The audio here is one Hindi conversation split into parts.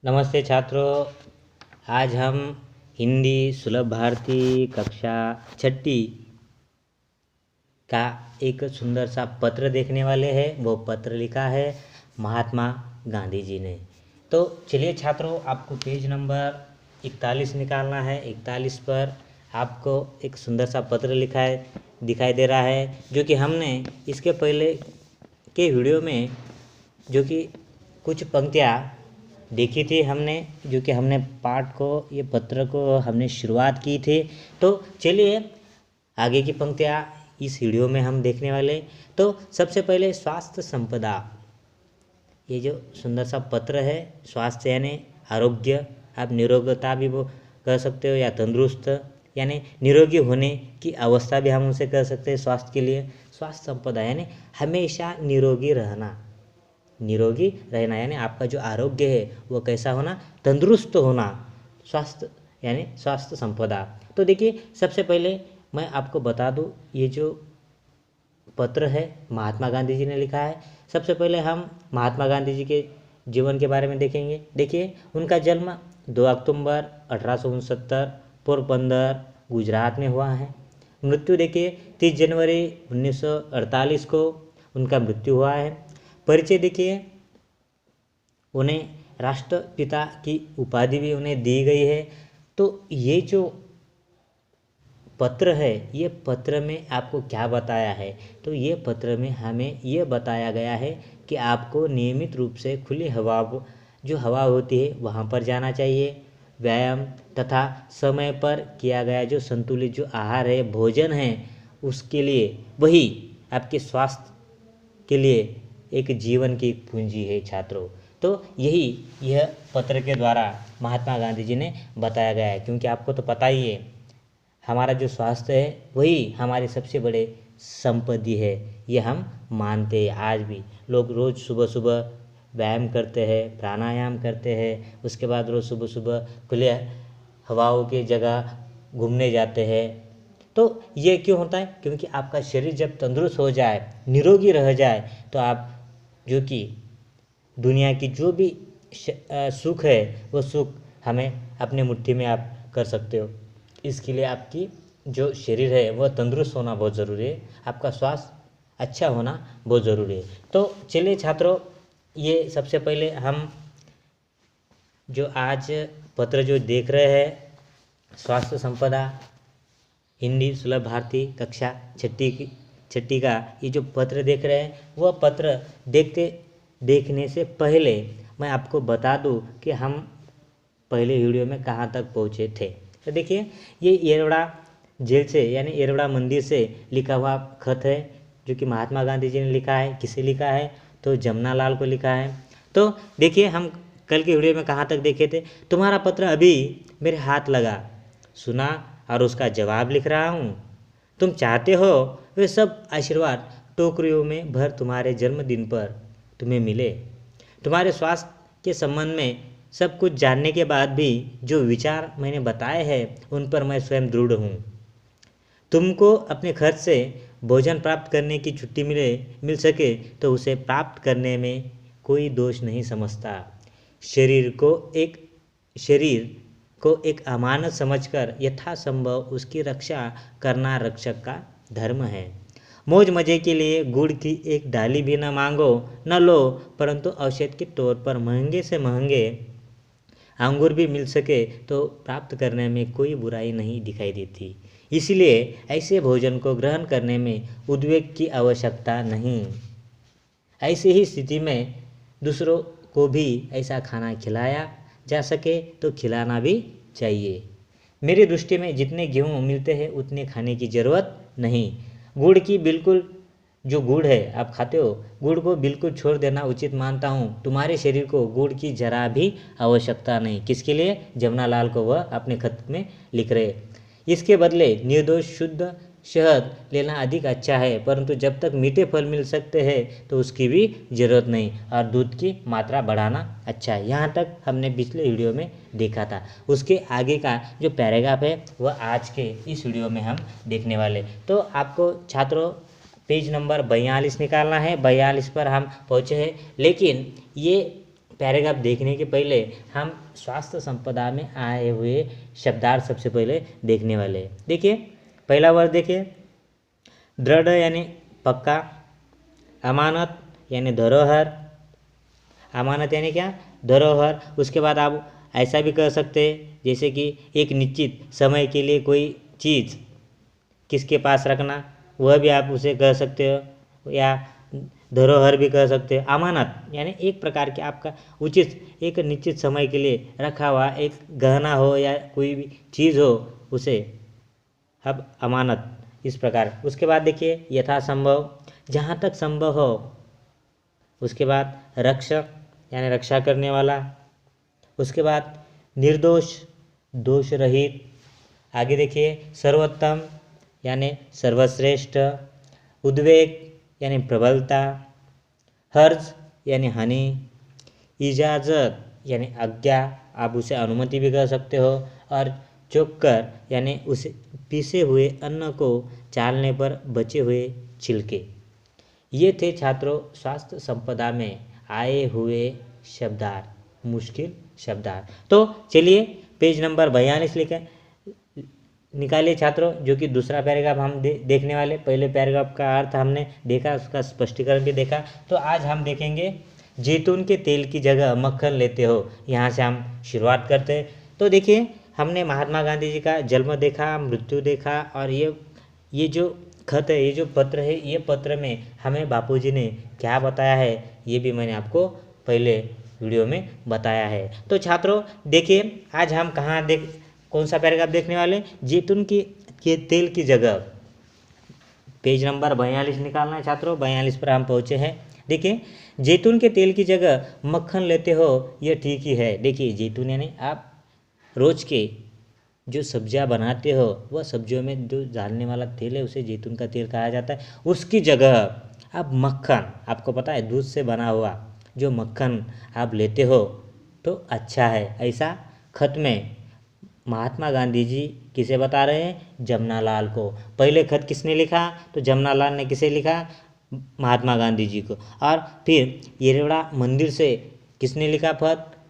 नमस्ते छात्रों। आज हम हिंदी सुलभ भारती कक्षा छठी का एक सुंदर सा पत्र देखने वाले हैं। वो पत्र लिखा है महात्मा गांधी जी ने। तो चलिए छात्रों, आपको पेज नंबर 41 निकालना है। 41 पर आपको एक सुंदर सा पत्र लिखा है दिखाई दे रहा है, जो कि हमने इसके पहले के वीडियो में जो कि कुछ पंक्तियाँ देखी थी हमने, जो कि हमने पाठ को, ये पत्र को हमने शुरुआत की थी। तो चलिए आगे की पंक्तियाँ इस वीडियो में हम देखने वाले। तो सबसे पहले स्वास्थ्य संपदा, ये जो सुंदर सा पत्र है, स्वास्थ्य यानी आरोग्य, आप निरोगता भी वो कह सकते हो, या तंदुरुस्त यानी निरोगी होने की अवस्था भी हम उसे कह सकते हैं स्वास्थ्य के लिए। स्वास्थ्य संपदा यानी हमेशा निरोगी रहना, निरोगी रहना यानी आपका जो आरोग्य है वो कैसा होना, तंदुरुस्त होना। स्वास्थ्य यानी स्वास्थ्य संपदा। तो देखिए, सबसे पहले मैं आपको बता दूं, ये जो पत्र है महात्मा गांधी जी ने लिखा है। सबसे पहले हम महात्मा गांधी जी के जीवन के बारे में देखेंगे। देखिए, उनका जन्म 2 अक्टूबर 1869 पोरबंदर गुजरात में हुआ है। मृत्यु देखिए 30 जनवरी 1948 को उनका मृत्यु हुआ है। परिचय देखिए, उन्हें राष्ट्रपिता की उपाधि भी उन्हें दी गई है। तो ये जो पत्र है, ये पत्र में आपको क्या बताया है, तो ये पत्र में हमें ये बताया गया है कि आपको नियमित रूप से खुली हवा, जो हवा होती है वहाँ पर जाना चाहिए। व्यायाम तथा समय पर किया गया जो संतुलित जो आहार है, भोजन है, उसके लिए वही आपके स्वास्थ्य के लिए एक जीवन की पूंजी है छात्रों। तो यही यह पत्र के द्वारा महात्मा गांधी जी ने बताया गया है, क्योंकि आपको तो पता ही है हमारा जो स्वास्थ्य है वही हमारी सबसे बड़े संपत्ति है। ये हम मानते हैं। आज भी लोग रोज़ सुबह सुबह व्यायाम करते हैं, प्राणायाम करते हैं, उसके बाद रोज़ सुबह सुबह खुले हवाओं की जगह घूमने जाते हैं। तो ये क्यों होता है? क्योंकि आपका शरीर जब तंदुरुस्त हो जाए, निरोगी रह जाए, तो आप जो कि दुनिया की जो भी सुख है वो सुख हमें अपने मुट्ठी में आप कर सकते हो। इसके लिए आपकी जो शरीर है वह तंदुरुस्त होना बहुत ज़रूरी है, आपका स्वास्थ्य अच्छा होना बहुत ज़रूरी है। तो चलिए छात्रों, ये सबसे पहले हम जो आज पत्र जो देख रहे हैं, स्वास्थ्य संपदा हिंदी सुलभ भारती कक्षा छठी का ये जो पत्र देख रहे हैं, वह पत्र देखने से पहले मैं आपको बता दूं कि हम पहले वीडियो में कहाँ तक पहुँचे थे। तो देखिए, ये येरवड़ा जेल से यानी येरवड़ा मंदिर से लिखा हुआ खत है, जो कि महात्मा गांधी जी ने लिखा है। किसे लिखा है? तो जमनालाल को लिखा है। तो देखिए, हम कल के वीडियो में कहाँ तक देखे थे। तुम्हारा पत्र अभी मेरे हाथ लगा, सुना और उसका जवाब लिख रहा हूँ। तुम चाहते हो वे सब आशीर्वाद टोकरियों में भर तुम्हारे जन्मदिन पर तुम्हें मिले। तुम्हारे स्वास्थ्य के संबंध में सब कुछ जानने के बाद भी जो विचार मैंने बताए हैं उन पर मैं स्वयं दृढ़ हूँ। तुमको अपने खर्च से भोजन प्राप्त करने की छुट्टी मिल सके तो उसे प्राप्त करने में कोई दोष नहीं समझता। शरीर को एक अमानत समझकर यथासंभव उसकी रक्षा करना रक्षक का धर्म है। मौज मजे के लिए गुड़ की एक डाली भी न मांगो न लो, परंतु औषध के तौर पर महंगे से महंगे अंगूर भी मिल सके तो प्राप्त करने में कोई बुराई नहीं दिखाई देती। इसलिए ऐसे भोजन को ग्रहण करने में उद्वेग की आवश्यकता नहीं। ऐसी ही स्थिति में दूसरों को भी ऐसा खाना खिलाया जा सके तो खिलाना भी चाहिए। मेरी दृष्टि में जितने गेहूँ मिलते हैं उतने खाने की ज़रूरत नहीं। गुड़ की बिल्कुल, जो गुड़ है आप खाते हो, गुड़ को बिल्कुल छोड़ देना उचित मानता हूँ। तुम्हारे शरीर को गुड़ की जरा भी आवश्यकता नहीं। किसके लिए? जमनालाल को वह अपने खत में लिख रहे। इसके बदले निर्दोष शुद्ध शहद लेना अधिक अच्छा है, परंतु जब तक मीठे फल मिल सकते हैं तो उसकी भी ज़रूरत नहीं, और दूध की मात्रा बढ़ाना अच्छा है। यहाँ तक हमने पिछले वीडियो में देखा था। उसके आगे का जो पैराग्राफ है वह आज के इस वीडियो में हम देखने वाले। तो आपको छात्रों पेज नंबर 42 निकालना है। 42 पर हम पहुँचे हैं, लेकिन ये पैराग्राफ देखने के पहले हम स्वास्थ्य संपदा में आए हुए शब्दार्थ सबसे पहले देखने वाले हैं। देखिए पहला वर्ड देखिए, दृढ़ यानी पक्का, अमानत यानी धरोहर। अमानत यानी क्या? धरोहर। उसके बाद आप ऐसा भी कह सकते हैं जैसे कि एक निश्चित समय के लिए कोई चीज़ किसके पास रखना, वह भी आप उसे कह सकते हो, या धरोहर भी कह सकते हो। अमानत यानी एक प्रकार के आपका उचित एक निश्चित समय के लिए रखा हुआ एक गहना हो या कोई भी चीज़ हो, उसे अब अमानत इस प्रकार। उसके बाद देखिए यथासंभव, जहाँ तक संभव हो। उसके बाद रक्षक यानी रक्षा करने वाला। उसके बाद निर्दोष, दोष रहित। आगे देखिए सर्वोत्तम यानी सर्वश्रेष्ठ। उद्वेग यानी प्रबलता। हर्ज यानी हानि। इजाज़त यानी आज्ञा, आप उसे अनुमति भी कह सकते हो। और चोकर यानी उसे पीसे हुए अन्न को चालने पर बचे हुए छिलके। ये थे छात्रों स्वास्थ्य संपदा में आए हुए शब्दार्थ, मुश्किल शब्दार्थ। तो चलिए पेज नंबर 42 लिखे निकालिए छात्रों, जो कि दूसरा पैराग्राफ हम देखने वाले। पहले पैराग्राफ का अर्थ हमने देखा, उसका स्पष्टीकरण भी देखा। तो आज हम देखेंगे जैतून के तेल की जगह मक्खन लेते हो। यहाँ से हम शुरुआत करते हैं। तो देखिए हमने महात्मा गांधी जी का जन्म देखा, मृत्यु देखा, और ये जो खत है, ये जो पत्र है, ये पत्र में हमें बापूजी ने क्या बताया है, ये भी मैंने आपको पहले वीडियो में बताया है। तो छात्रों देखिए आज हम कौन सा पैराग्राफ देखने वाले? जैतून के तेल की जगह। पेज नंबर 42 निकालना है छात्रों, 42 पर हम पहुँचे हैं। देखिए जैतून के तेल की जगह मक्खन लेते हो, यह ठीक ही है। देखिए जैतून यानी आप रोज के जो सब्जियां बनाते हो, वह सब्जियों में जो डालने वाला तेल है उसे जैतून का तेल कहा जाता है। उसकी जगह आप मक्खन, आपको पता है दूध से बना हुआ जो मक्खन आप लेते हो तो अच्छा है। ऐसा खत में महात्मा गांधी जी किसे बता रहे हैं? जमनालाल को। पहले खत किसने लिखा? तो जमनालाल ने किसे लिखा? महात्मा गांधी जी को। और फिर येरवड़ा मंदिर से किसने लिखा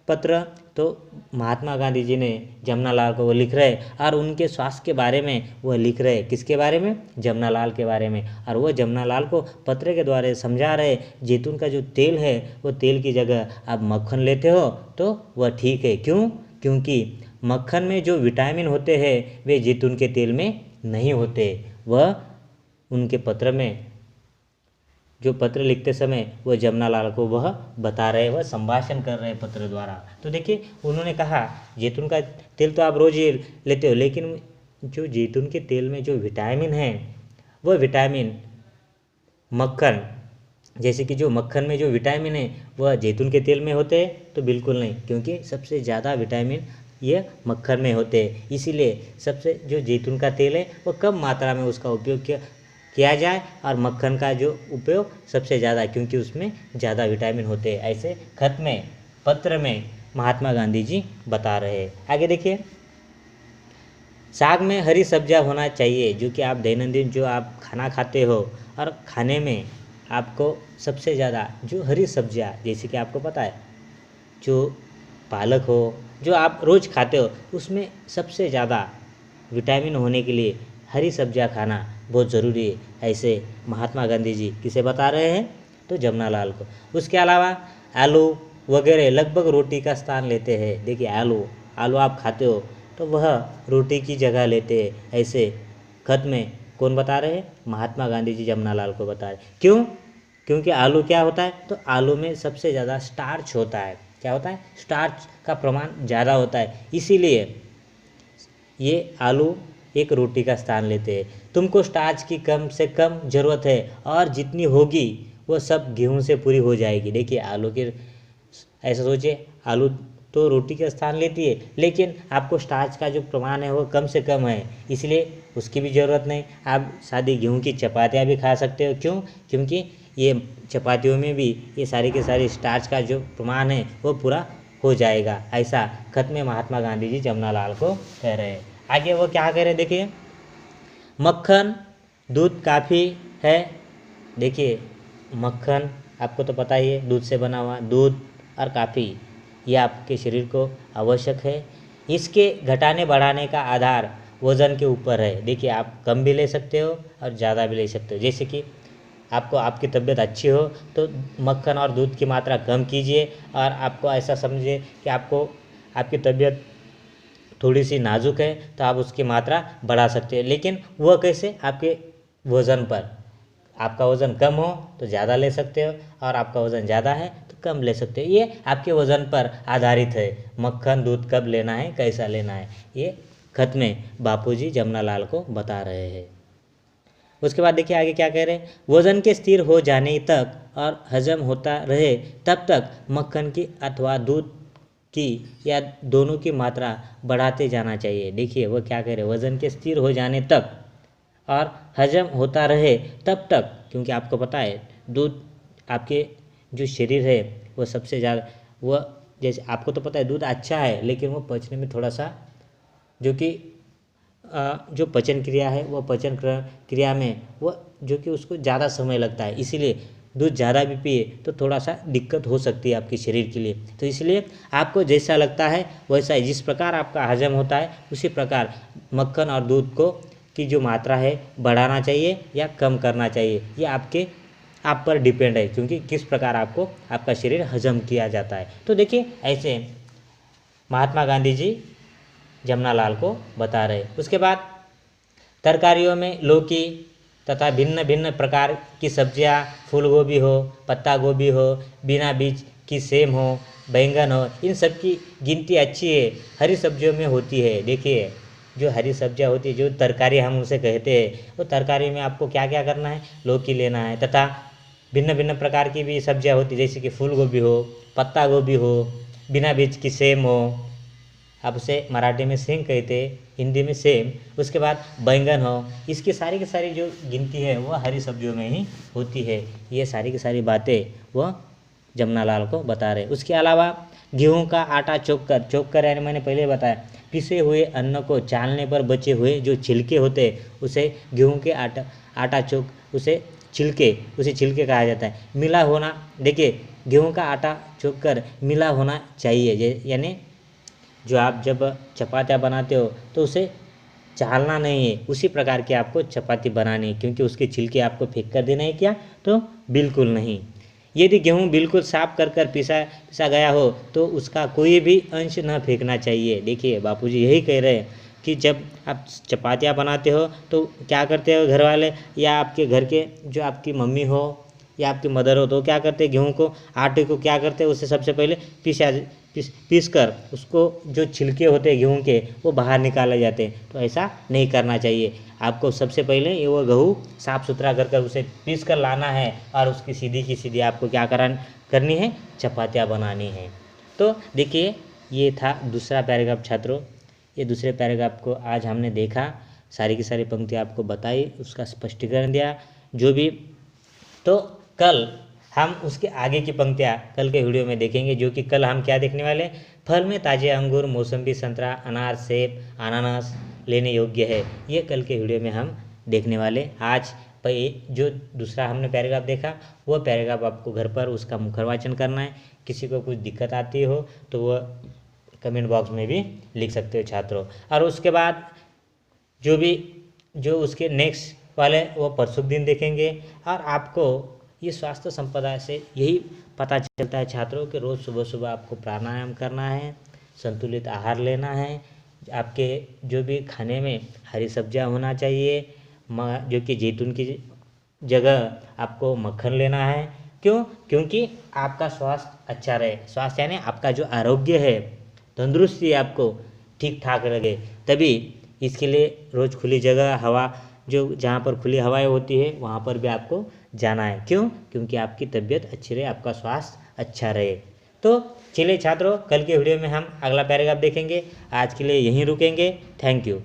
पत्र? तो महात्मा गांधी जी ने जमनालाल को वो लिख रहे, और उनके स्वास्थ्य के बारे में वह लिख रहे। किसके बारे में? जमनालाल के बारे में। और वह जमनालाल को पत्र के द्वारा समझा रहे जैतून का जो तेल है, वो तेल की जगह आप मक्खन लेते हो तो वह ठीक है। क्यों? क्योंकि मक्खन में जो विटामिन होते हैं वे जैतून के तेल में नहीं होते। वह उनके पत्र में, जो पत्र लिखते समय वह जमनालाल को वह बता रहे, वह संभाषण कर रहे पत्र द्वारा। तो देखिए उन्होंने कहा जैतून का तेल तो आप रोज ही लेते हो, लेकिन जो जैतून के तेल में जो विटामिन है, वह विटामिन मक्खन, जैसे कि जो मक्खन में जो विटामिन है वह जैतून के तेल में होते हैं? तो बिल्कुल नहीं, क्योंकि सबसे ज़्यादा विटामिन ये मक्खन में होते हैं। इसीलिए सबसे जो जैतून का तेल है वो कम मात्रा में उसका उपयोग किया जाए, और मक्खन का जो उपयोग सबसे ज़्यादा, क्योंकि उसमें ज़्यादा विटामिन होते हैं। ऐसे खत में, पत्र में महात्मा गांधी जी बता रहे हैं। आगे देखिए साग में हरी सब्जियां होना चाहिए, जो कि आप दैनंदिन जो आप खाना खाते हो, और खाने में आपको सबसे ज़्यादा जो हरी सब्जियां, जैसे कि आपको पता है जो पालक हो, जो आप रोज़ खाते हो, उसमें सबसे ज़्यादा विटामिन होने के लिए हरी सब्जियां खाना बहुत ज़रूरी है। ऐसे महात्मा गांधी जी किसे बता रहे हैं? तो जमनालाल को। उसके अलावा आलू वगैरह लगभग रोटी का स्थान लेते हैं। देखिए आलू आप खाते हो तो वह रोटी की जगह लेते हैं। ऐसे खत में कौन बता रहे हैं? महात्मा गांधी जी जमनालाल को बता रहे। क्यों? क्योंकि आलू क्या होता है? तो आलू में सबसे ज़्यादा स्टार्च होता है। क्या होता है? स्टार्च का प्रमाण ज़्यादा होता है, इसीलिए ये आलू एक रोटी का स्थान लेते हैं। तुमको स्टार्च की कम से कम ज़रूरत है, और जितनी होगी वो सब गेहूं से पूरी हो जाएगी। देखिए आलू के, ऐसा सोचिए आलू तो रोटी का स्थान लेती है, लेकिन आपको स्टार्च का जो प्रमाण है वो कम से कम है, इसलिए उसकी भी ज़रूरत नहीं। आप सादी गेहूं की चपातियाँ भी खा सकते हो। क्यों? क्योंकि ये चपातियों में भी ये सारी के सारी स्टार्च का जो प्रमाण है वो पूरा हो जाएगा। ऐसा खत में महात्मा गांधी जी जमनालाल को कह रहे हैं। आगे वो क्या कह रहे हैं? देखिए मक्खन दूध काफ़ी है। देखिए मक्खन आपको तो पता ही है, दूध से बना हुआ दूध, और काफ़ी ये आपके शरीर को आवश्यक है। इसके घटाने बढ़ाने का आधार वज़न के ऊपर है। देखिए, आप कम भी ले सकते हो और ज़्यादा भी ले सकते हो। जैसे कि आपको आपकी तबीयत अच्छी हो तो मक्खन और दूध की मात्रा कम कीजिए, और आपको ऐसा समझिए कि आपकी तबीयत थोड़ी सी नाजुक है तो आप उसकी मात्रा बढ़ा सकते हैं। लेकिन वह कैसे? आपके वज़न पर। आपका वज़न कम हो तो ज़्यादा ले सकते हो, और आपका वज़न ज़्यादा है तो कम ले सकते हो। ये आपके वज़न पर आधारित है, मक्खन दूध कब लेना है, कैसा लेना है। ये खत में बापूजी जमनालाल को बता रहे हैं। उसके बाद देखिए आगे क्या कह रहे हैं। वज़न के स्थिर हो जाने तक और हजम होता रहे तब तक मक्खन की अथवा दूध की या दोनों की मात्रा बढ़ाते जाना चाहिए। देखिए वो क्या कह रहे हैं, वज़न के स्थिर हो जाने तक और हजम होता रहे तब तक, क्योंकि आपको पता है दूध आपके जो शरीर है वो सबसे ज़्यादा, वह जैसे आपको तो पता है दूध अच्छा है, लेकिन वो पचने में थोड़ा सा जो पचन क्रिया है वो पचन क्रिया में वो जो कि उसको ज़्यादा समय लगता है, इसीलिए दूध ज़्यादा भी पिए तो थोड़ा सा दिक्कत हो सकती है आपके शरीर के लिए। तो इसलिए आपको जैसा लगता है वैसा ही, जिस प्रकार आपका हजम होता है उसी प्रकार मक्खन और दूध की जो मात्रा है बढ़ाना चाहिए या कम करना चाहिए। ये आप पर डिपेंड है, क्योंकि किस प्रकार आपको आपका शरीर हजम किया जाता है। तो देखिए ऐसे महात्मा गांधी जी जमनालाल को बता रहे। उसके बाद तरकारियों में लौकी तथा भिन्न भिन्न प्रकार की सब्जियां, फूल गोभी हो, पत्ता गोभी हो, बिना बीज की सेम हो, बैंगन हो, इन सब की गिनती अच्छी है, हरी सब्जियों में होती है। देखिए जो हरी सब्जियां होती है, जो तरकारी हम उसे कहते हैं, वो तरकारी में आपको क्या क्या करना है, लौकी लेना है, तथा भिन्न भिन्न प्रकार की भी सब्जियां होती है, जैसे कि फूल गोभी हो, पत्ता गोभी हो, बिना बीज की सेम हो, आप उसे मराठी में सेम कहते हैं, हिंदी में सेम। उसके बाद बैंगन हो, इसकी सारी की सारी जो गिनती है वो हरी सब्जियों में ही होती है। ये सारी की सारी बातें वो जमनालाल को बता रहे। उसके अलावा गेहूं का आटा चोक कर यानी मैंने पहले बताया, पिसे हुए अन्न को चालने पर बचे हुए जो छिलके होते हैं उसे गेहूं के आटा चोक उसे छिलके कहा जाता है। मिला होना, देखिए गेहूं का आटा चोक कर मिला होना चाहिए, यानी जो आप जब चपातियाँ बनाते हो तो उसे चालना नहीं है, उसी प्रकार की आपको चपाती बनानी है, क्योंकि उसके छिलके आपको फेंक कर देना है क्या, तो बिल्कुल नहीं। यदि गेहूं बिल्कुल साफ कर पिसा गया हो तो उसका कोई भी अंश न फेंकना चाहिए। देखिए बापूजी यही कह रहे हैं कि जब आप चपातियाँ बनाते हो तो क्या करते हो घर वाले या आपके घर के जो आपकी मम्मी हो या आपकी मदर हो, तो क्या करते हैं गेहूं को आटे को क्या करते हैं, उससे सबसे पहले पीस कर उसको जो छिलके होते हैं गेहूं के वो बाहर निकाले जाते हैं। तो ऐसा नहीं करना चाहिए। आपको सबसे पहले ये वो गेहूं साफ़ सुथरा कर उसे पीस कर लाना है, और उसकी सीधी की सीधी आपको क्या करनी है, चपातियाँ बनानी है। तो देखिए ये था दूसरा पैराग्राफ छात्रों। ये दूसरे पैराग्राफ को आज हमने देखा, सारी की सारी पंक्तियाँ आपको बताई, उसका स्पष्टीकरण दिया जो भी। तो कल हम उसके आगे की पंक्तियाँ कल के वीडियो में देखेंगे, जो कि कल हम क्या देखने वाले, फल में ताजे अंगूर, मौसम्बी, संतरा, अनार, सेब, अनानास लेने योग्य है, ये कल के वीडियो में हम देखने वाले। आज जो दूसरा हमने पैराग्राफ देखा वो पैराग्राफ आपको घर पर उसका मुखरवाचन करना है। किसी को कुछ दिक्कत आती हो तो वह कमेंट बॉक्स में भी लिख सकते हो छात्रों। और उसके बाद जो उसके नेक्स्ट वाले वो परसों दिन देखेंगे। और आपको ये स्वास्थ्य संपदा से यही पता चलता है छात्रों कि रोज़ सुबह सुबह आपको प्राणायाम करना है, संतुलित आहार लेना है, आपके जो भी खाने में हरी सब्जियां होना चाहिए, जो कि जैतून की जगह आपको मक्खन लेना है। क्यों? क्योंकि आपका स्वास्थ्य अच्छा रहे। स्वास्थ्य यानी आपका जो आरोग्य है, तंदुरुस्ती आपको ठीक ठाक रहे, तभी इसके लिए रोज़ खुली जगह हवा जहाँ पर खुली हवाएं होती है वहाँ पर भी आपको जाना है। क्यों? क्योंकि आपकी तबीयत अच्छी रहे, आपका स्वास्थ्य अच्छा रहे। तो चलिए छात्रों, कल के वीडियो में हम अगला पैराग्राफ देखेंगे। आज के लिए यहीं रुकेंगे। Thank you.